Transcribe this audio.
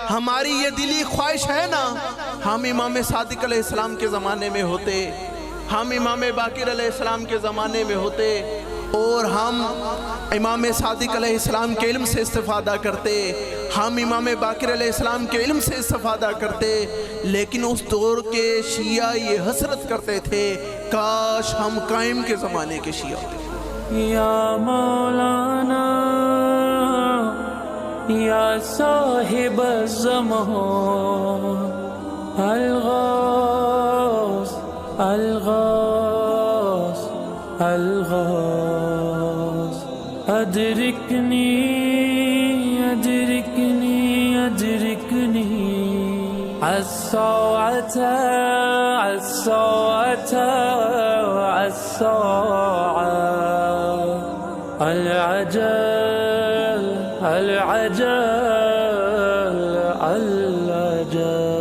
हमारी ये दिली ख्वाहिश है ना, हम इमाम सादिक अलैहिस्सलाम के ज़माने में होते, हम इमाम बाकिर अलैहिस्सलाम के ज़माने में होते और हम इमाम सादिक अलैहिस्सलाम के इल्म से इस्तिफ़ादा करते, हम इमाम बाकिर अलैहिस्सलाम के इल्म से इस्तिफ़ादा करते। लेकिन उस दौर के शिया ये हसरत करते थे, काश हम कायम के ज़माने के शिया होते। या मौलाना या साहिब ज़मान अलगाज़ अलगाज़ अलगाज़ अदरिकनी अदरिकनी अदरिकनी अस्साअता अस्साअता अस्साअ अलअजल अलअजल अलअजल।